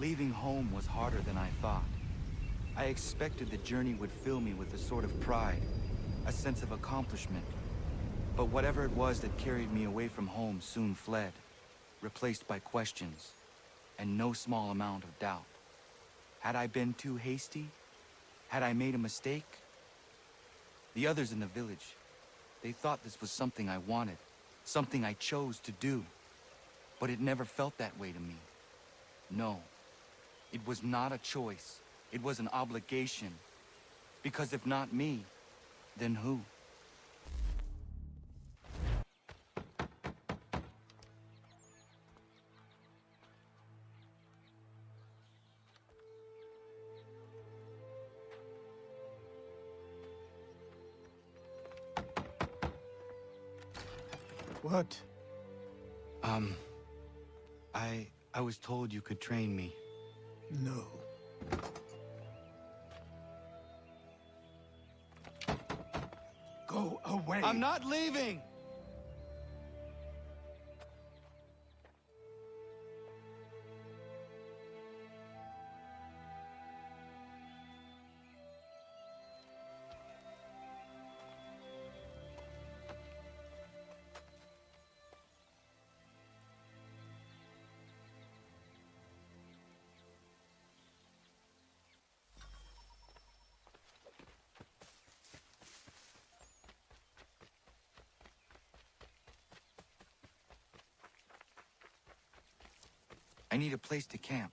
Leaving home was harder than I thought. I expected the journey would fill me with a sort of pride, a sense of accomplishment. But whatever it was that carried me away from home soon fled, replaced by questions, and no small amount of doubt. Had I been too hasty? Had I made a mistake? The others in the village, they thought this was something I wanted, something I chose to do. But it never felt that way to me. No, it was not a choice. It was an obligation. Because if not me, then who? What? I was told you could train me. No. Go away! I'm not leaving! I need a place to camp.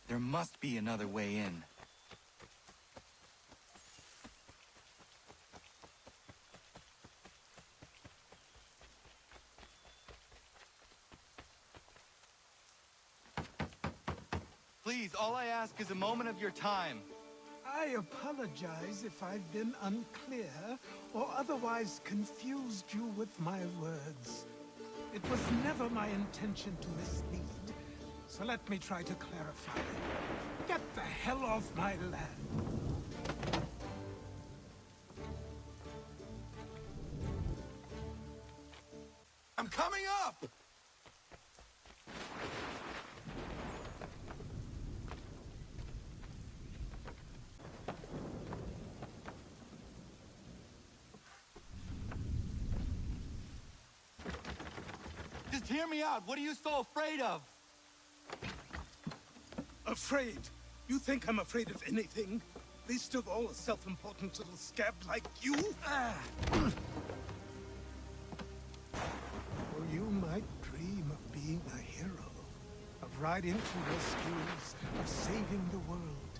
There must be another way in. Please, all I ask is a moment of your time. I apologize if I've been unclear or otherwise confused you with my words. It was never my intention to mislead, so let me try to clarify. Get the hell off my land. I'm coming up! Just hear me out. What are you so afraid of? Afraid? You think I'm afraid of anything? Least of all a self-important little scab like you? Or you might dream of being a hero, of riding to rescues, of saving the world.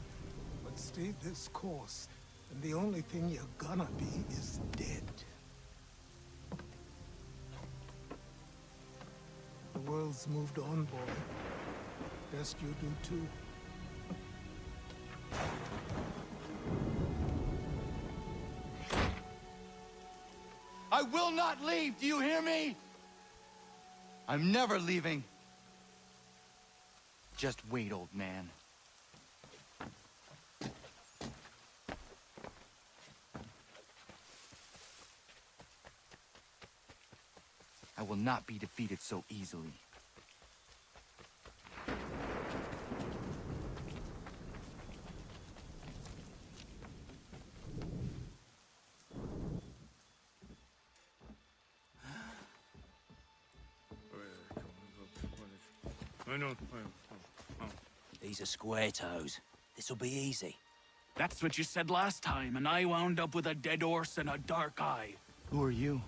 But stay this course, and the only thing you're gonna be is dead. The world's moved on, boy. Best you do too. I will not leave, do you hear me? I'm never leaving. Just wait, old man. I will not be defeated so easily. know. These are square toes. This'll be easy. That's what you said last time, and I wound up with a dead horse and a dark eye. Who are you?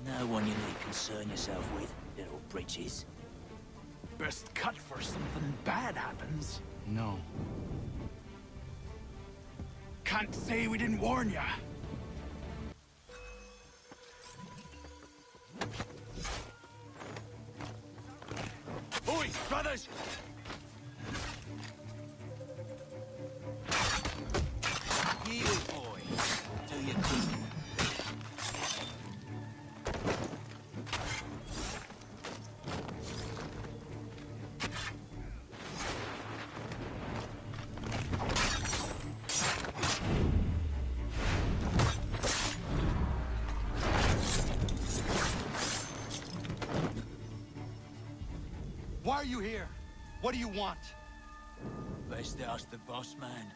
No one you need concern yourself with, little britches. Best cut for something bad happens. No. Can't say we didn't warn ya. Oi, brothers! You, boy. Do your cooking. Why are you here? What do you want? Best ask the boss man.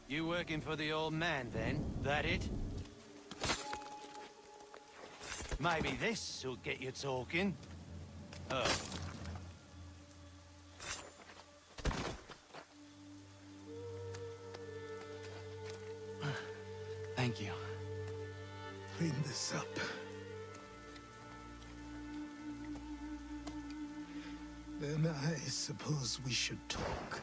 You working for the old man, then? That it? Maybe this'll get you talking. Oh. Thank you. Clean this up. Then I suppose we should talk.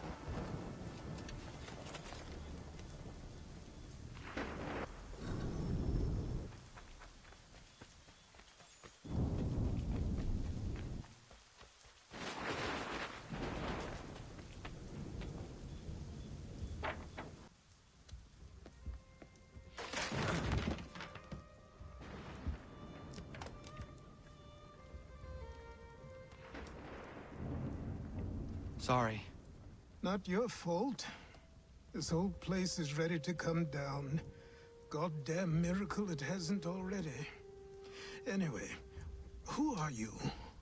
Sorry. Not your fault. This whole place is ready to come down. Goddamn miracle it hasn't already. Anyway, who are you?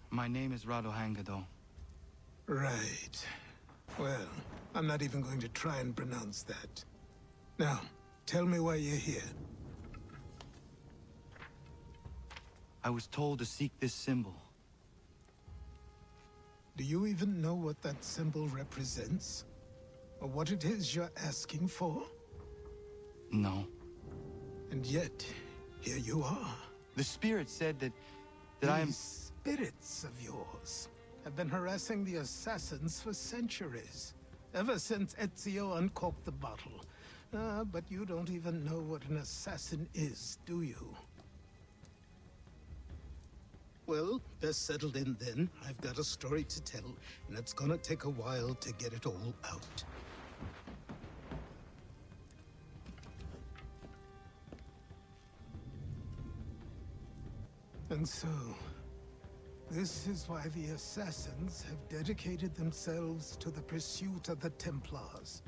My name is Radohangado. Right. Well, I'm not even going to try and pronounce that. Now, tell me why you're here. I was told to seek this symbol. Do you even know what that symbol represents? Or what it is you're asking for? No. And yet, here you are. The spirit said that I am... These spirits of yours have been harassing the assassins for centuries. Ever since Ezio uncorked the bottle. But you don't even know what an assassin is, do you? Well, best settled in then. I've got a story to tell, and it's gonna take a while to get it all out. And so, this is why the assassins have dedicated themselves to the pursuit of the Templars.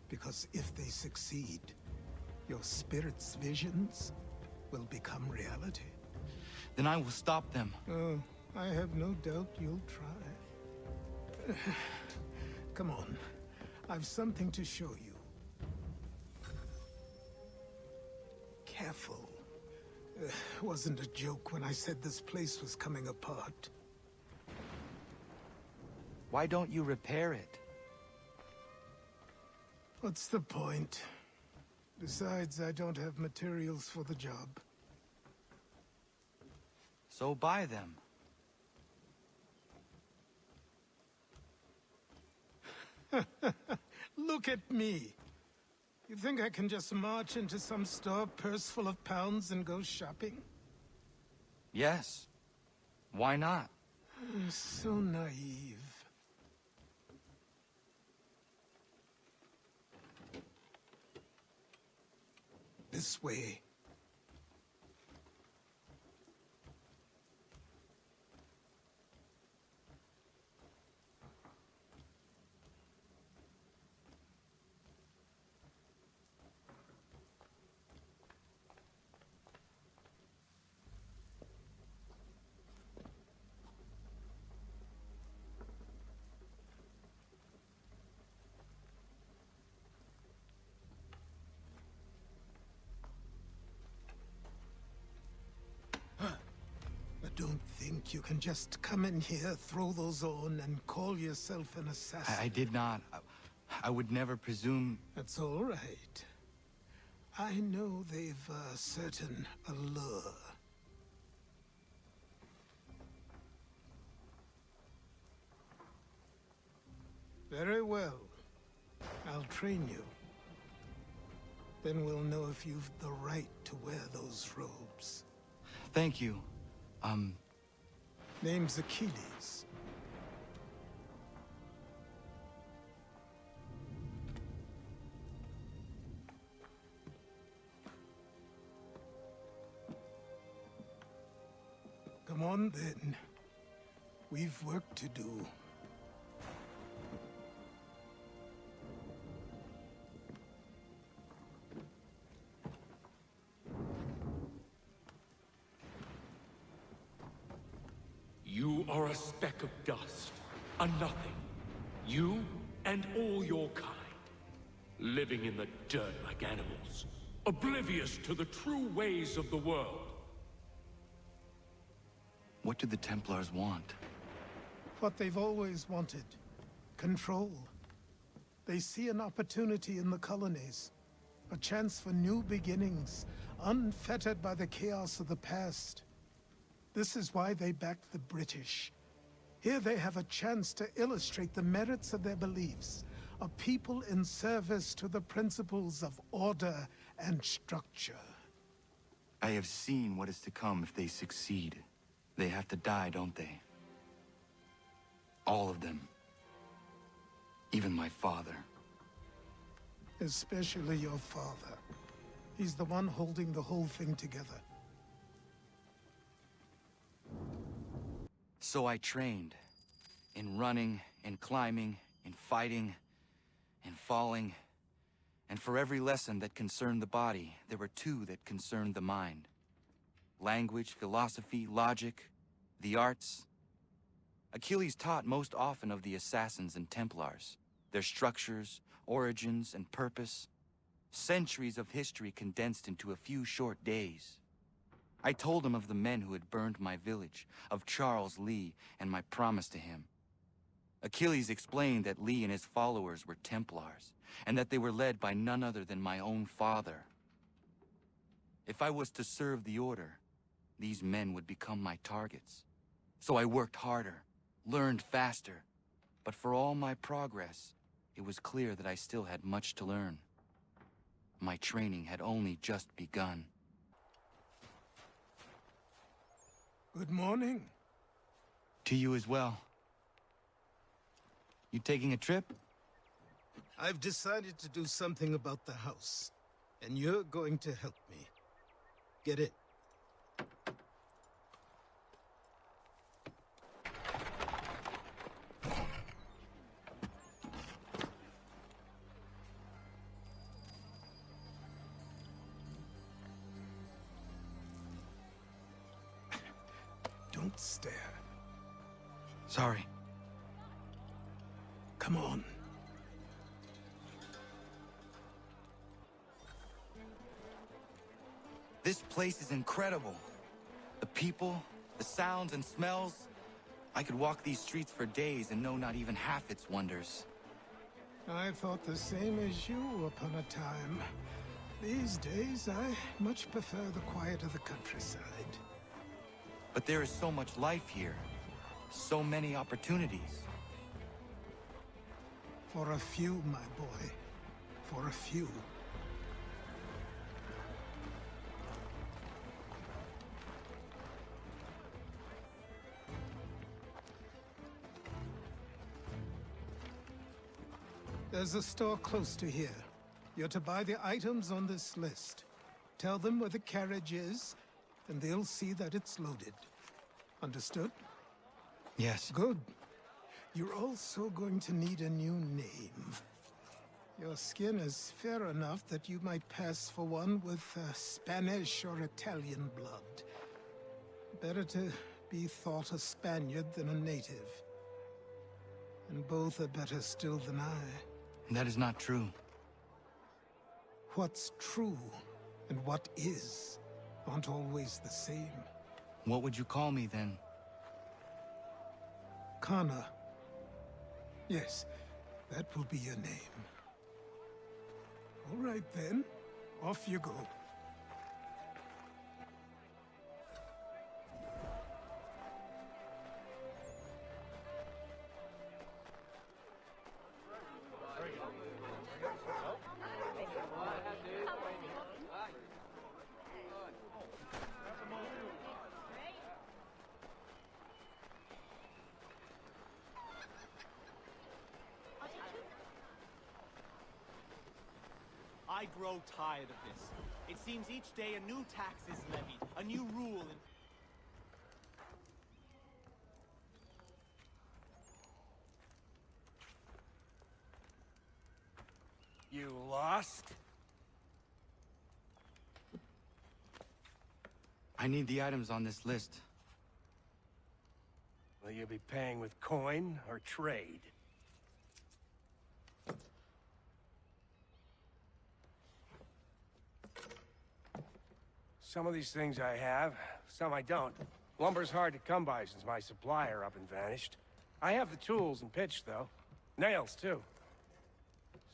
Because if they succeed, your spirit's visions will become reality. Then I will stop them. Oh, I have no doubt you'll try. Come on. I've something to show you. Careful. Wasn't a joke when I said this place was coming apart. Why don't you repair it? What's the point? Besides, I don't have materials for the job. So buy them. Look at me. You think I can just march into some store, purse full of pounds, and go shopping? Yes. Why not? So naive. This way. think you can just come in here, throw those on, and call yourself an assassin? I did not. I would never presume... That's all right. I know they've a certain allure. Very well. I'll train you. Then we'll know if you've the right to wear those robes. Thank you. Name's Achilles. Come on, then. We've work to do. You are a speck of dust, a nothing. You and all your kind. Living in the dirt like animals. Oblivious to the true ways of the world. What do the Templars want? What they've always wanted. Control. They see an opportunity in the colonies. A chance for new beginnings, unfettered by the chaos of the past. This is why they backed the British. Here they have a chance to illustrate the merits of their beliefs. A people in service to the principles of order and structure. I have seen what is to come if they succeed. They have to die, don't they? All of them. Even my father. Especially your father. He's the one holding the whole thing together. So I trained. In running, in climbing, in fighting, in falling. And for every lesson that concerned the body, there were two that concerned the mind. Language, philosophy, logic, the arts. Achilles taught most often of the assassins and Templars, their structures, origins, and purpose. Centuries of history condensed into a few short days. I told him of the men who had burned my village, of Charles Lee, and my promise to him. Achilles explained that Lee and his followers were Templars, and that they were led by none other than my own father. If I was to serve the Order, these men would become my targets. So I worked harder, learned faster, but for all my progress, it was clear that I still had much to learn. My training had only just begun. Good morning. To you as well. You taking a trip? I've decided to do something about the house, and you're going to help me. Get it? Don't stare. Sorry. Come on. This place is incredible. The people, the sounds and smells. I could walk these streets for days and know not even half its wonders. I thought the same as you upon a time. These days, I much prefer the quiet of the countryside. But there is so much life here. So many opportunities. For a few, my boy. For a few. There's a store close to here. You're to buy the items on this list. Tell them where the carriage is, and they'll see that it's loaded. Understood? Yes. Good. You're also going to need a new name. Your skin is fair enough that you might pass for one with Spanish or Italian blood. Better to be thought a Spaniard than a native. And both are better still than I. That is not true. What's true and what is aren't always the same. What would you call me then? Záchrana. Yes, that will be your name. All right then, off you go. I grow tired of this. It seems each day a new tax is levied, a new rule, and... You lost? I need the items on this list. Will you be paying with coin or trade? Some of these things I have, some I don't. Lumber's hard to come by since my supplier up and vanished. I have the tools and pitch, though. Nails, too.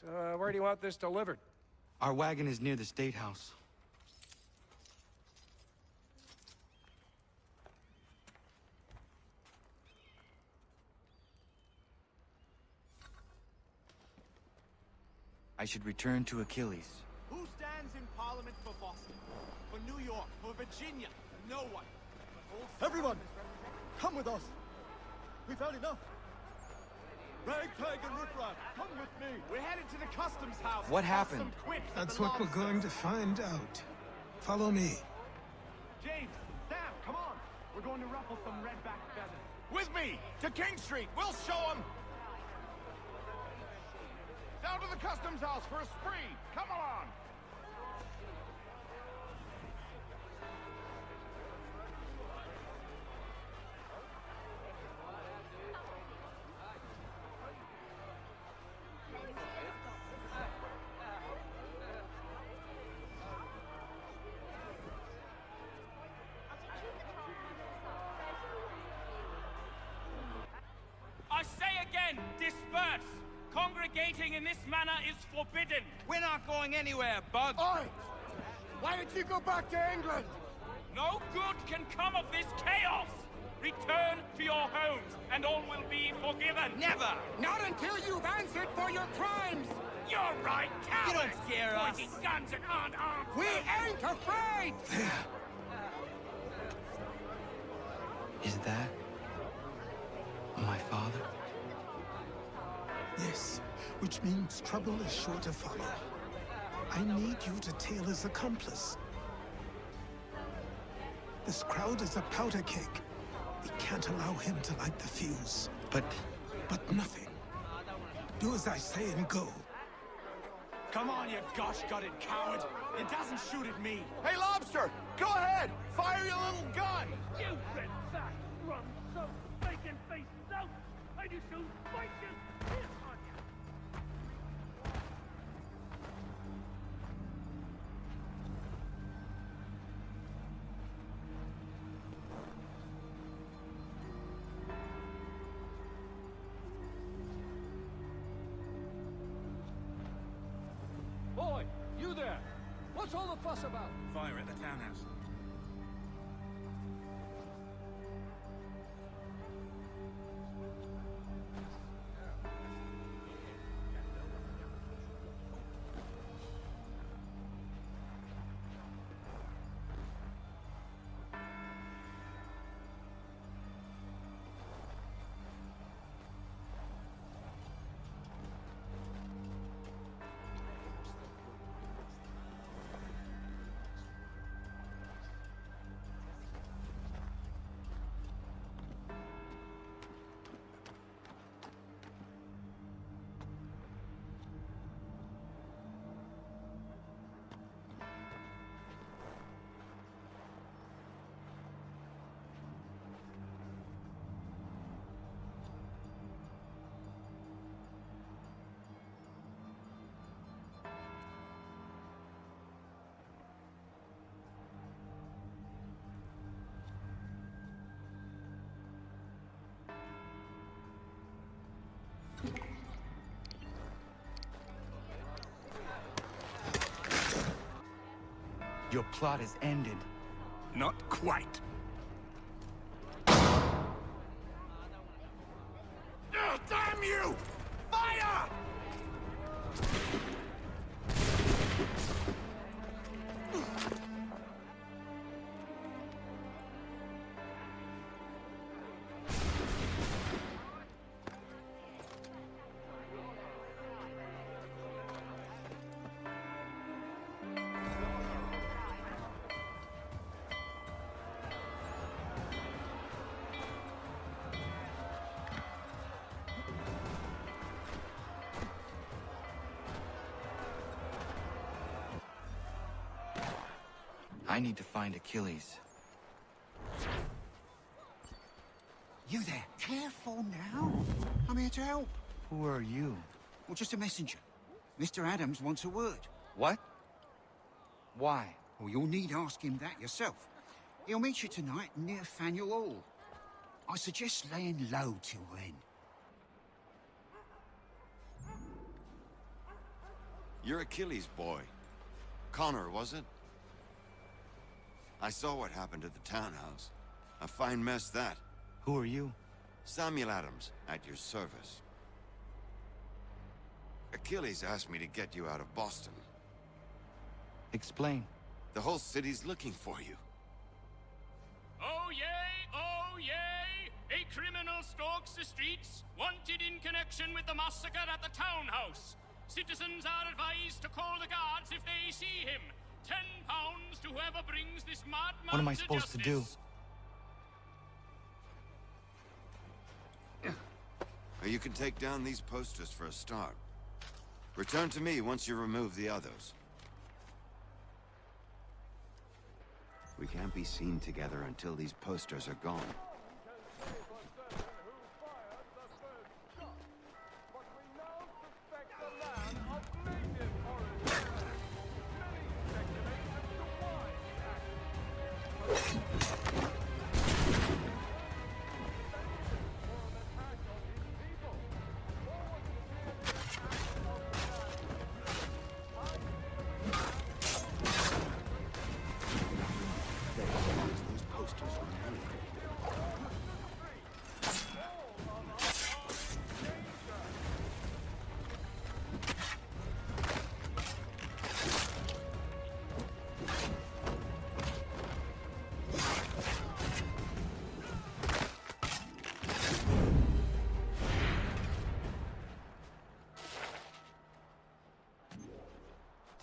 So, where do you want this delivered? Our wagon is near the State House. I should return to Achilles. Who stands in Parliament for Boston? For New York? For Virginia? No one. Everyone, come with us. We've had enough. Ragtag and riffraff, come with me. We're headed to the customs house. What happened? That's what we're going to find out. Follow me. James, Sam, come on. We're going to ruffle some redback feathers. With me, to King Street. We'll show them. Down to the customs house for a spree. Come along. I say again, disperse! Congregating in this manner is forbidden! We're not going anywhere, Bug. Oi! Why did you go back to England? No good can come of this chaos! Return to your homes, and all will be forgiven! Never! Not until you've answered for your crimes! You're right, cowards! You don't scare us. Pointing guns and aren't armed! We ain't afraid! There. Is that my father? Yes, which means trouble is sure to follow. I need you to tail his accomplice. This crowd is a powder keg. We can't allow him to light the fuse. But But nothing. Do as I say and go. Come on, you gosh-gutted coward. It doesn't shoot at me. Hey, Lobster, go ahead. Fire your little gun. You red fat, rum, so bacon face out. I just soon fight you. Piss on you. Boy, you there. What's all the fuss about? Fire at the townhouse. Your plot is ended. Not quite. Damn you! Fire! I need to find Achilles. You there? Careful now. I'm here to help. Who are you? Well, just a messenger. Mr. Adams wants a word. What? Why? Well, you'll need to ask him that yourself. He'll meet you tonight near Faneuil Hall. I suggest laying low till then. You're Achilles' boy. Connor, was it? I saw what happened at the townhouse. A fine mess, that. Who are you? Samuel Adams, at your service. Achilles asked me to get you out of Boston. Explain. The whole city's looking for you. Oh yay, oh yay! A criminal stalks the streets, wanted in connection with the massacre at the townhouse. Citizens are advised to call the guards if they see him. £10 to whoever brings this madman. What am I supposed to do? You can take down these posters for a start. Return to me once you remove the others. We can't be seen together until these posters are gone.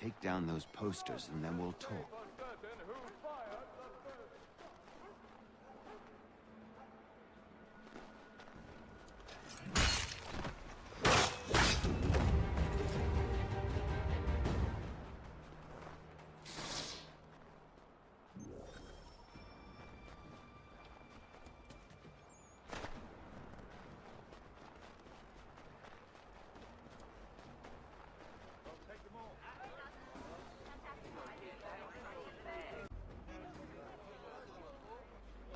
Take down those posters and then we'll talk.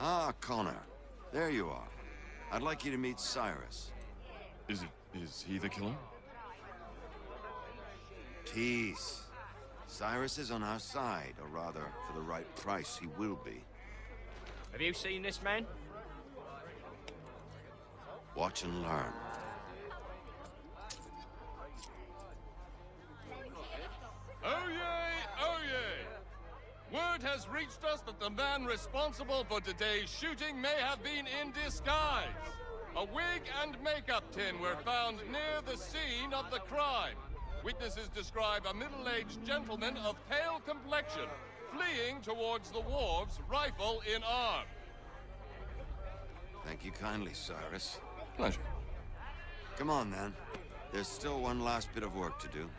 Ah, Connor. There you are. I'd like you to meet Cyrus. Is he the killer? Peace. Cyrus is on our side, or rather, for the right price, he will be. Have you seen this man? Watch and learn. Oh yay! Oh yay! Word has reached us that the man responsible for today's shooting may have been in disguise. A wig and makeup tin were found near the scene of the crime. Witnesses describe a middle-aged gentleman of pale complexion fleeing towards the wharves, rifle in arm. Thank you kindly, Cyrus. Pleasure. Come on, then. There's still one last bit of work to do.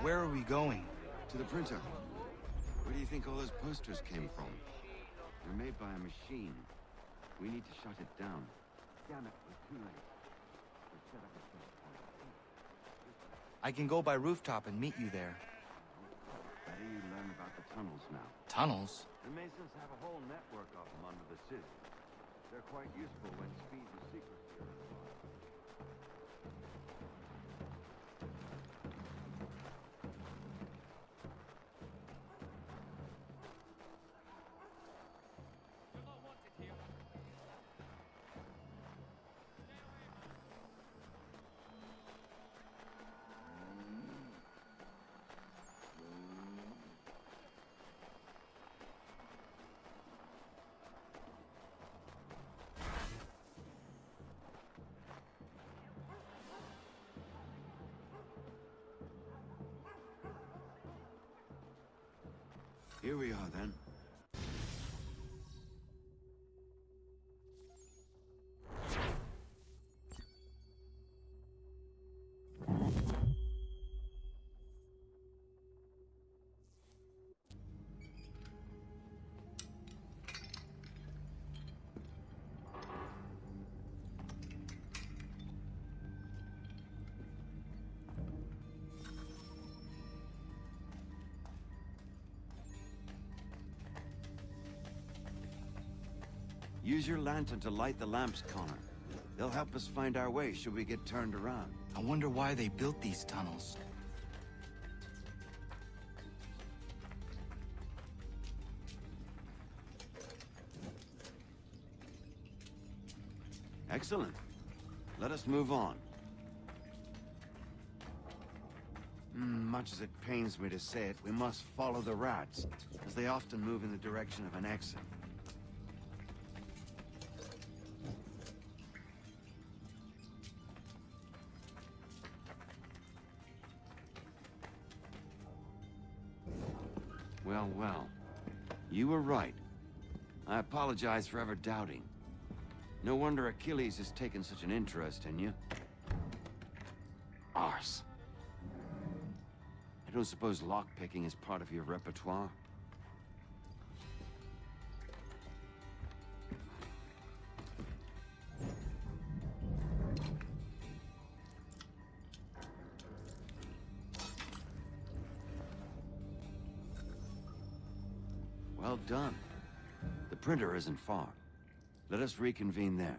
Where are we going? To the printer. Where do you think all those posters came from? They're made by a machine. We need to shut it down. Damn it, we're too late. We've set up a checkpoint. I can go by rooftop and meet you there. Better you learn about the tunnels now. Tunnels? The Masons have a whole network of them under the city. They're quite useful when speed and secrecy are required. Here we are, then. Use your lantern to light the lamps, Connor. They'll help us find our way should we get turned around. I wonder why they built these tunnels. Excellent. Let us move on. Much as it pains me to say it, we must follow the rats, as they often move in the direction of an exit. Well, well. You were right. I apologize for ever doubting. No wonder Achilles has taken such an interest in you. Arse. I don't suppose lockpicking is part of your repertoire? Well done. The printer isn't far. Let us reconvene there.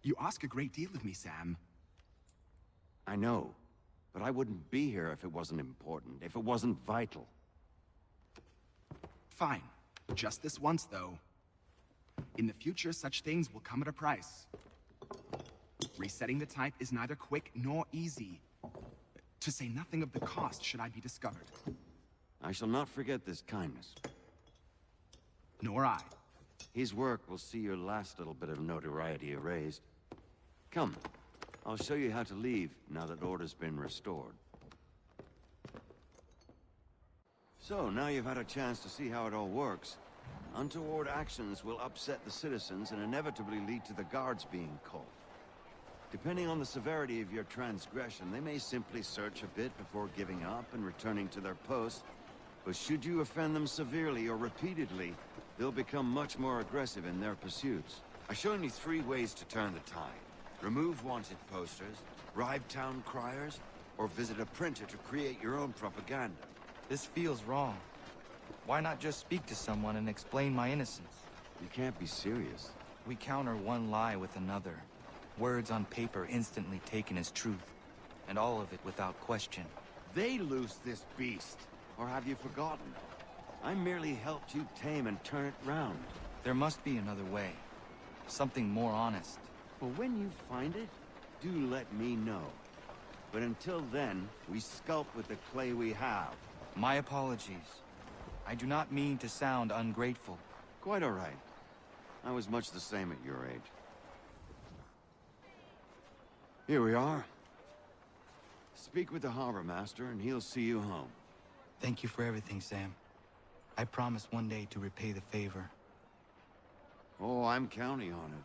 You ask a great deal of me, Sam. I know, but I wouldn't be here if it wasn't important, if it wasn't vital. Fine. Just this once, though. In the future, such things will come at a price. Resetting the type is neither quick nor easy. To say nothing of the cost should I be discovered. I shall not forget this kindness. Nor I. His work will see your last little bit of notoriety erased. Come, I'll show you how to leave now that order's been restored. So, now you've had a chance to see how it all works. Untoward actions will upset the citizens and inevitably lead to the guards being called. Depending on the severity of your transgression, they may simply search a bit before giving up and returning to their posts. But should you offend them severely or repeatedly, they'll become much more aggressive in their pursuits. I've shown you 3 ways to turn the tide. Remove wanted posters, bribe town criers, or visit a printer to create your own propaganda. This feels wrong. Why not just speak to someone and explain my innocence? You can't be serious. We counter one lie with another. Words on paper instantly taken as truth. And all of it without question. They loose this beast. Or have you forgotten? I merely helped you tame and turn it round. There must be another way. Something more honest. Well, when you find it, do let me know. But until then, we sculpt with the clay we have. My apologies. I do not mean to sound ungrateful. Quite all right. I was much the same at your age. Here we are. Speak with the harbor master and he'll see you home. Thank you for everything, Sam. I promise one day to repay the favor. Oh, I'm counting on it.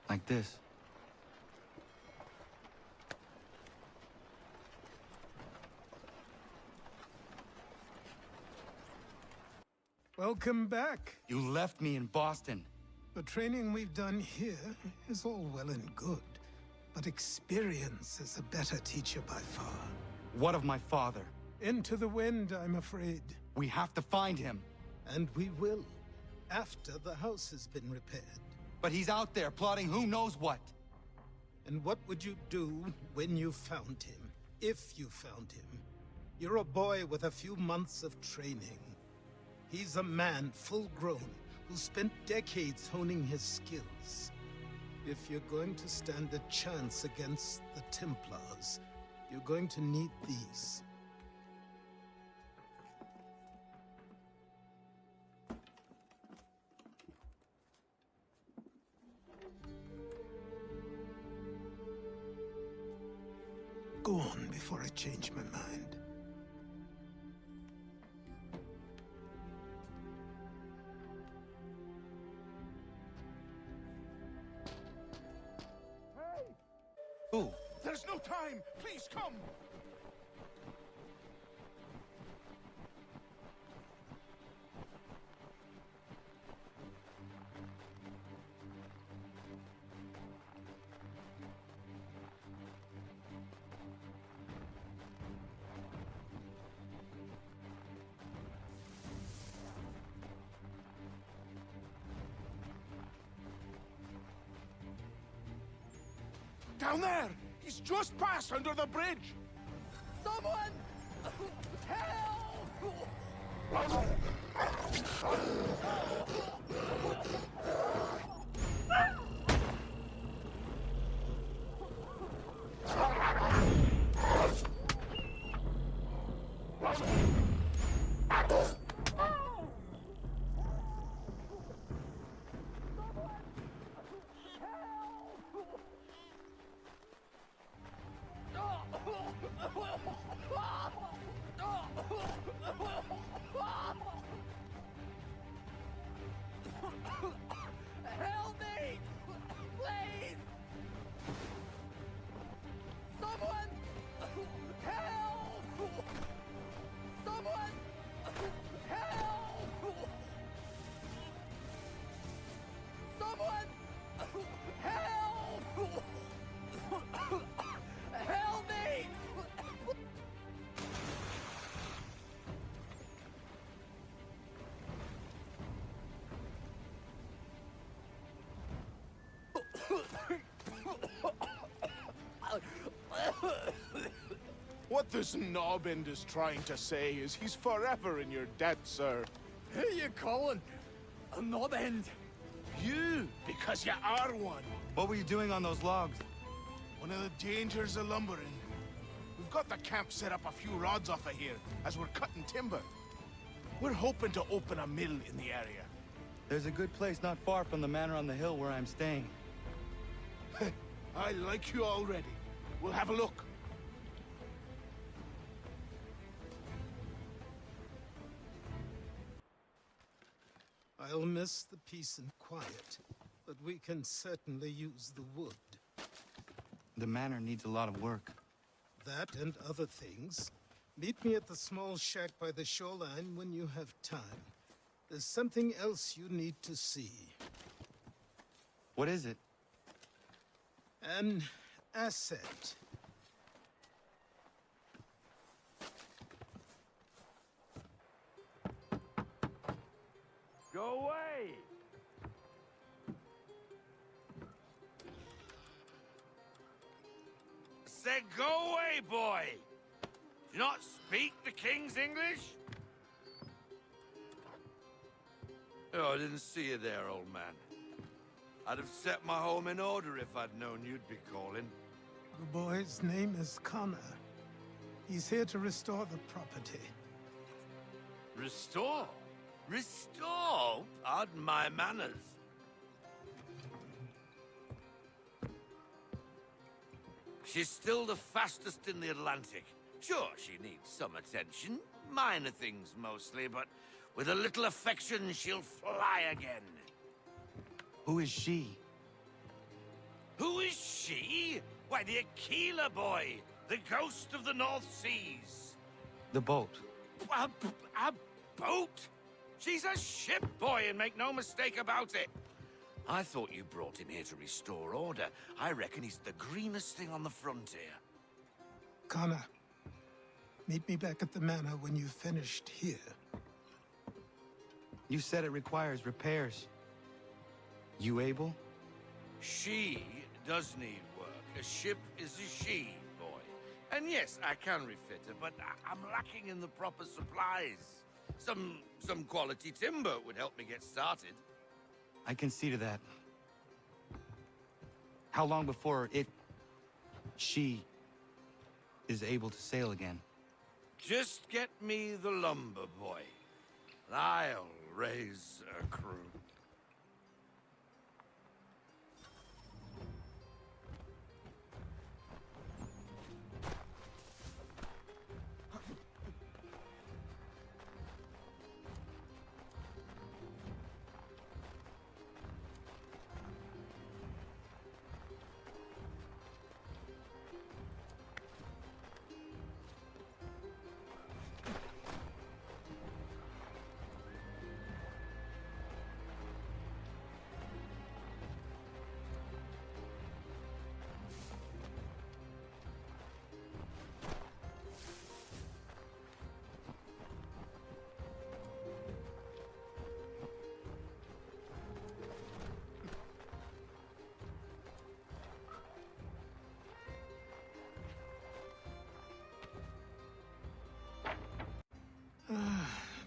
Like this. Welcome back. You left me in Boston. The training we've done here is all well and good, but experience is a better teacher by far. What of my father? Into the wind, I'm afraid. We have to find him. And we will, after the house has been repaired. But he's out there plotting who knows what. And what would you do when you found him? If you found him? You're a boy with a few months of training. He's a man, full grown, who spent decades honing his skills. If you're going to stand a chance against the Templars, you're going to need these. Go on before I change my mind. Who? There's no time! Please come! Down there! He's just passed under the bridge! Someone! Help! Help me! Please! Someone! Help! Someone! Help! Someone! Help! Help me! What this knobbend is trying to say is he's forever in your debt, sir. Who you calling? A knob end? You, because you are one. What were you doing on those logs? One of the dangers of lumbering. We've got the camp set up a few rods off of here, as we're cutting timber. We're hoping to open a mill in the area. There's a good place not far from the manor on the hill where I'm staying. I like you already. We'll have a look. I'll miss the peace and quiet, but we can certainly use the wood. The manor needs a lot of work. That and other things. Meet me at the small shack by the shoreline when you have time. There's something else you need to see. What is it? An asset. Go away! Said go away, boy! Do you not speak the King's English? Oh, I didn't see you there, old man. I'd have set my home in order if I'd known you'd be calling. The boy's name is Connor. He's here to restore the property. Restore? Restore? Pardon my manners. She's still the fastest in the Atlantic. Sure, she needs some attention. Minor things mostly, but with a little affection, she'll fly again. Who is she? Who is she? Why, the Aquila boy, the ghost of the North Seas. The boat. A boat? She's a ship boy, and make no mistake about it. I thought you brought him here to restore order. I reckon he's the greenest thing on the frontier. Connor, meet me back at the manor when you've finished here. You said it requires repairs. You able? She does need work. A ship is a she, boy. And yes, I can refit her, but I'm lacking in the proper supplies. Some quality timber would help me get started. I can see to that. How long before she is able to sail again? Just get me the lumber, boy. I'll raise a crew.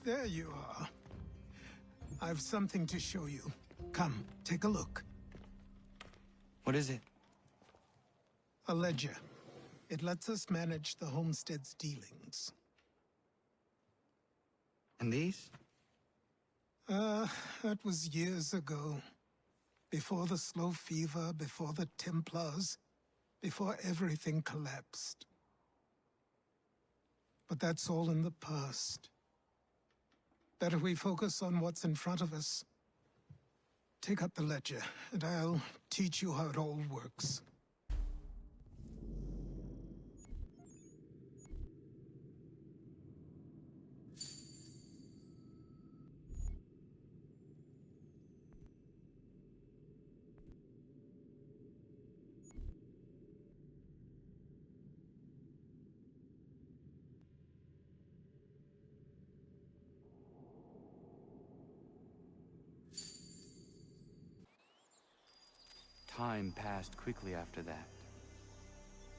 There you are. I've something to show you. Come, take a look. What is it? A ledger. It lets us manage the homestead's dealings. And these? That was years ago. Before the slow fever, before the Templars, before everything collapsed. But that's all in the past. Better we focus on what's in front of us. Take up the ledger, and I'll teach you how it all works. Time passed quickly after that.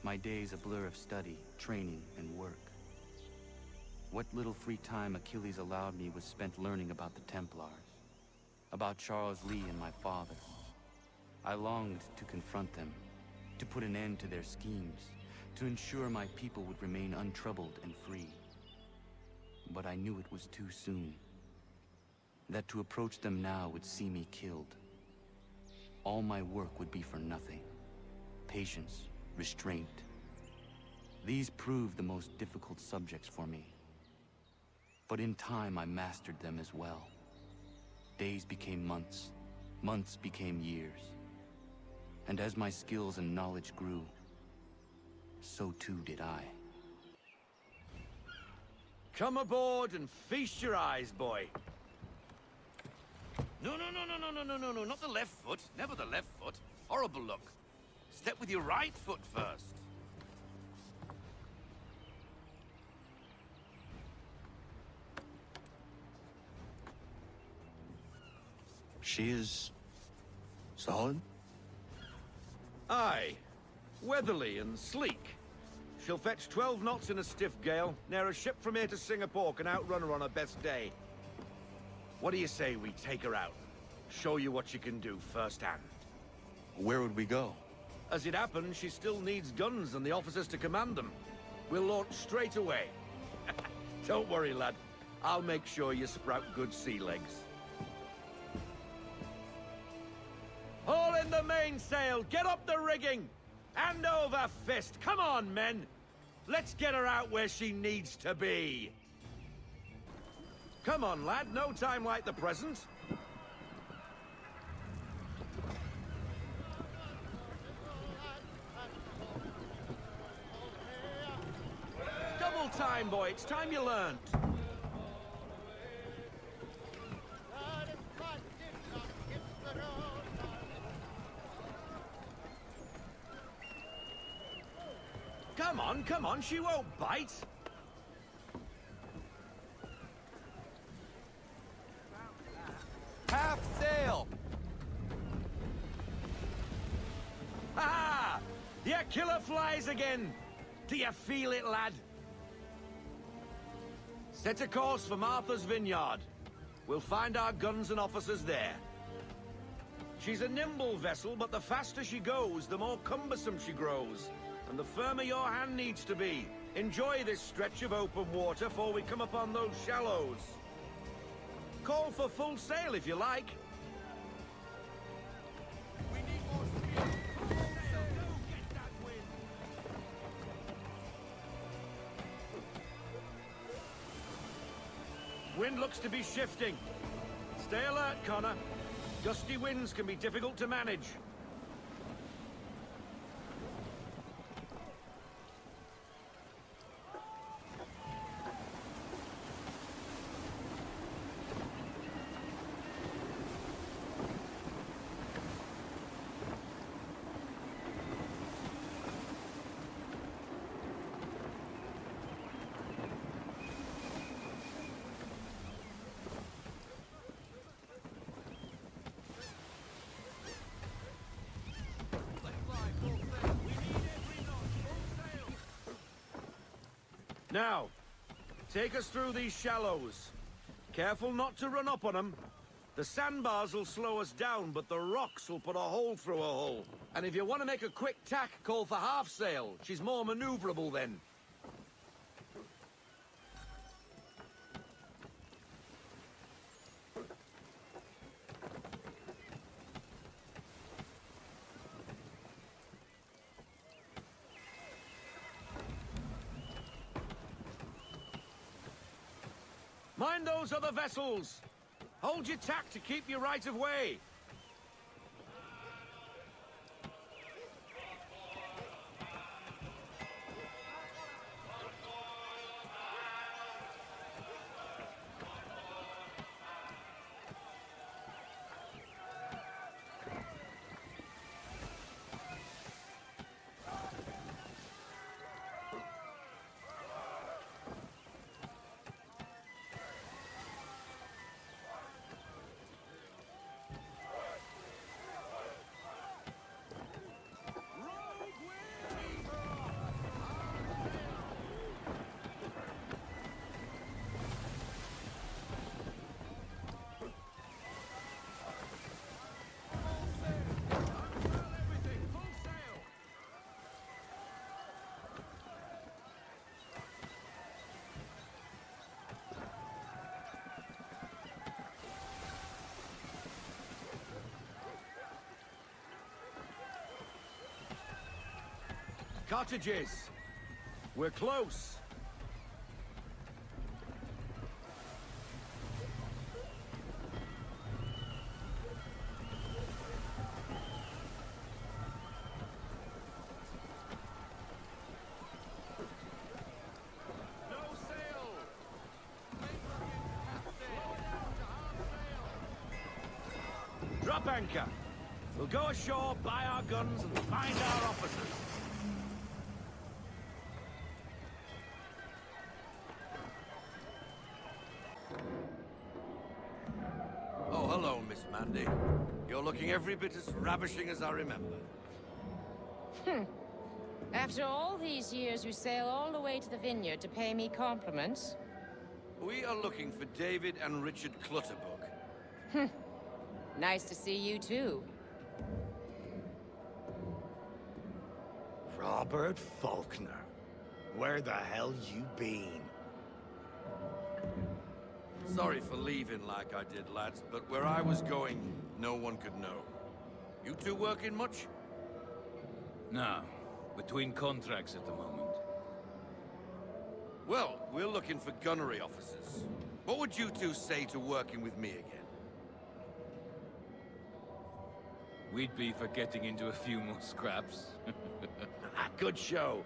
My days a blur of study, training, and work. What little free time Achilles allowed me was spent learning about the Templars, about Charles Lee and my father. I longed to confront them, to put an end to their schemes, to ensure my people would remain untroubled and free. But I knew it was too soon, that to approach them now would see me killed. All my work would be for nothing. Patience, restraint. These proved the most difficult subjects for me. But in time I mastered them as well. Days became months, months became years. And as my skills and knowledge grew, so too did I. Come aboard and feast your eyes, boy. No, not the left foot. Never the left foot. Horrible look. Step with your right foot first. She is solid? Aye. Weatherly and sleek. She'll fetch 12 knots in a stiff gale. Ne'er a ship from here to Singapore can outrun her on her best day. What do you say we take her out? Show you what she can do firsthand. Where would we go? As it happens, she still needs guns and the officers to command them. We'll launch straight away. Don't worry, lad. I'll make sure you sprout good sea legs. Haul in the mainsail! Get up the rigging! Hand over fist! Come on, men! Let's get her out where she needs to be! Come on, lad. No time like the present. Double time, boy. It's time you learned. Come on. She won't bite. Half sail! Ha! Your killer flies again! Do you feel it, lad? Set a course for Martha's Vineyard. We'll find our guns and officers there. She's a nimble vessel, but the faster she goes, the more cumbersome she grows. And the firmer your hand needs to be. Enjoy this stretch of open water before we come upon those shallows. Call for full sail if you like. We need more speed. Full sail. Go get that wind. Wind looks to be shifting. Stay alert, Connor. Gusty winds can be difficult to manage. Now, take us through these shallows. Careful not to run up on them. The sandbars will slow us down, but the rocks will put a hole through a hull. And if you want to make a quick tack, call for half sail. She's more maneuverable then. Mind those other vessels! Hold your tack to keep your right of way! Cottages! We're close! No sail! Drop anchor! We'll go ashore, buy our guns, and find our officers. Oh, hello, Miss Mandy. You're looking every bit as ravishing as I remember. After all these years, you sail all the way to the vineyard to pay me compliments? We are looking for David and Richard Clutterbuck. Nice to see you, too. Robert Faulkner. Where the hell you been? Sorry for leaving like I did, lads, but where I was going, no one could know. You two working much? No. Between contracts at the moment. Well, we're looking for gunnery officers. What would you two say to working with me again? We'd be for getting into a few more scraps. Good show.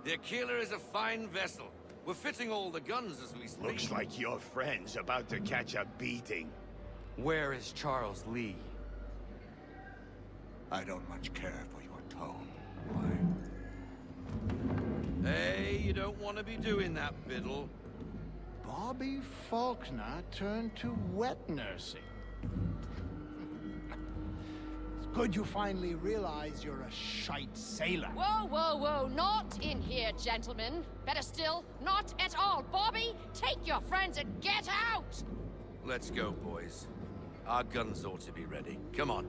The Aquila is a fine vessel. We're fitting all the guns as we speak. Looks like your friend's about to catch a beating. Where is Charles Lee? I don't much care for your tone. Why? Hey, you don't want to be doing that, Biddle. Bobby Faulkner turned to wet nursing. It's Good you finally realize you're a shite sailor. Whoa, whoa, whoa, not in here, gentlemen. Better still, not at all. Bobby, take your friends and get out! Let's go, boys. Our guns ought to be ready. Come on.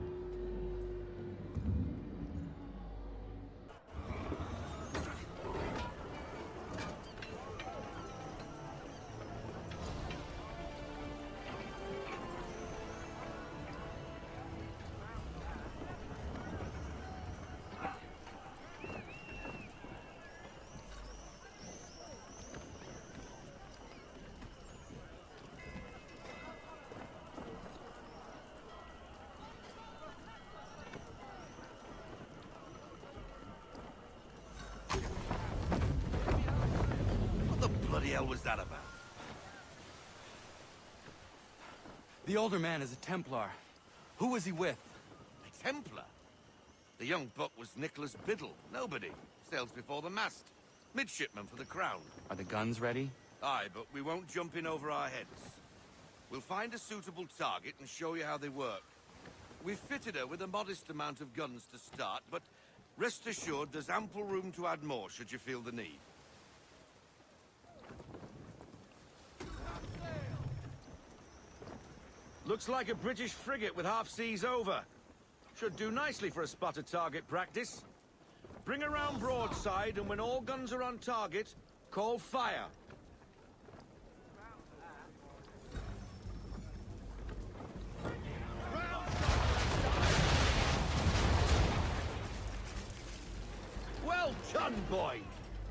What the hell was that about? The older man is a Templar. Who was he with? A Templar? The young buck was Nicholas Biddle. Nobody. Sails before the mast. Midshipman for the Crown. Are the guns ready? Aye, but we won't jump in over our heads. We'll find a suitable target and show you how they work. We've fitted her with a modest amount of guns to start, but rest assured there's ample room to add more should you feel the need. Looks like a British frigate with half seas over. Should do nicely for a spot of target practice. Bring her round broadside, and when all guns are on target, call fire. Well done, boy!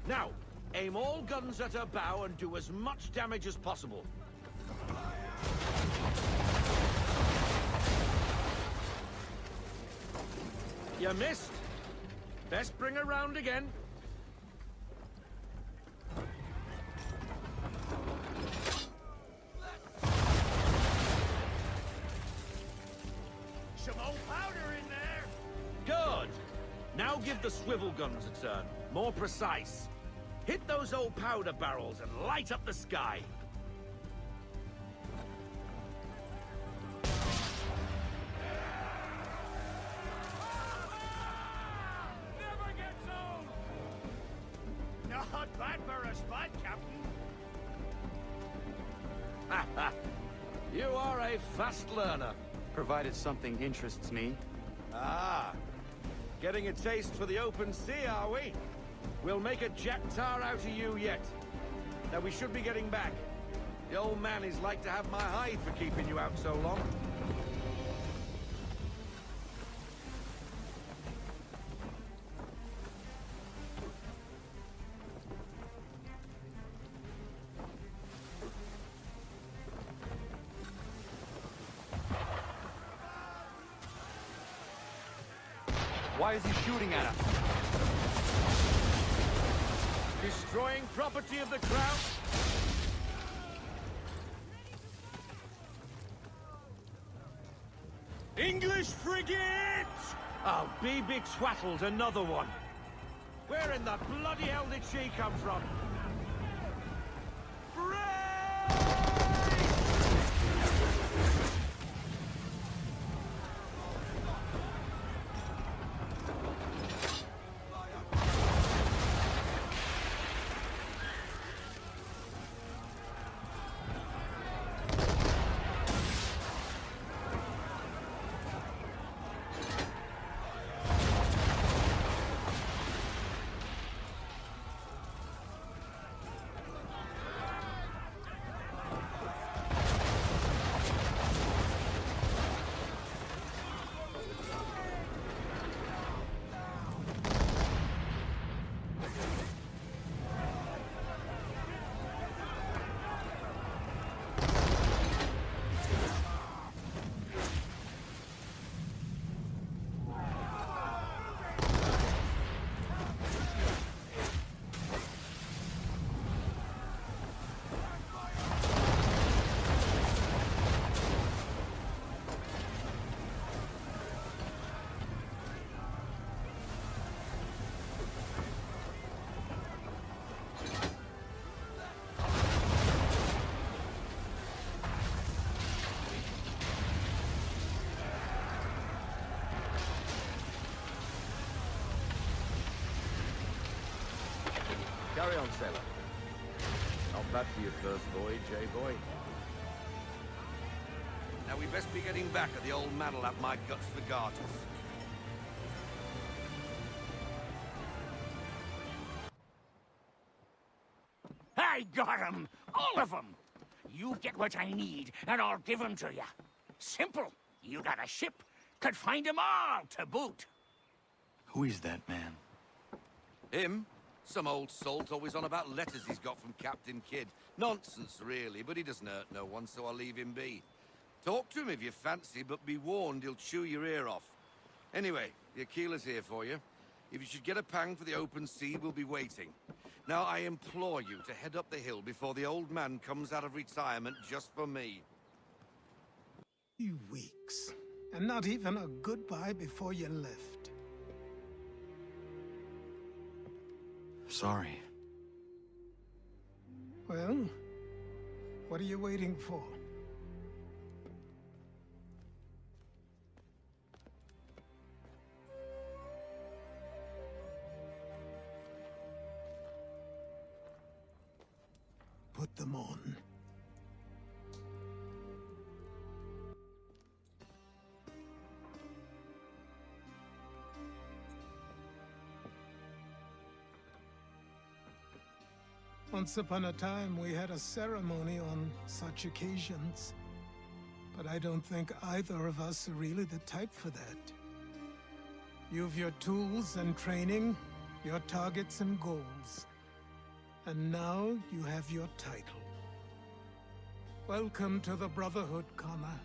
Now, aim all guns at her bow and do as much damage as possible. You missed. Best bring her round again. Some old powder in there. Good. Now give the swivel guns a turn. More precise. Hit those old powder barrels and light up the sky. Not bad for a spot, Captain. You are a fast learner. Provided something interests me. Ah, getting a taste for the open sea, are we? We'll make a jack tar out of you yet. Now we should be getting back. The old man is like to have my hide for keeping you out so long. Why is he shooting at us? Destroying property of the Crown? English frigate! I'll be twaddled, another one. Where in the bloody hell did she come from? Carry on, sailor. Not bad for your first voyage, eh, boy? Now we best be getting back, or the old man'll have my guts for garters. I got 'em! All of 'em! You get what I need, and I'll give 'em to you. Simple. You got a ship, could find 'em all to boot. Who is that man? Him? Some old salt always on about letters he's got from Captain Kidd. Nonsense, really, but he doesn't hurt no one, so I'll leave him be. Talk to him if you fancy, but be warned he'll chew your ear off. Anyway, the Aquila's here for you. If you should get a pang for the open sea, we'll be waiting. Now, I implore you to head up the hill before the old man comes out of retirement just for me. 2 weeks, and not even a goodbye before you left. Sorry. Well, what are you waiting for? Put them on. Once upon a time, we had a ceremony on such occasions. But I don't think either of us are really the type for that. You've your tools and training, your targets and goals. And now you have your title. Welcome to the Brotherhood, Connor.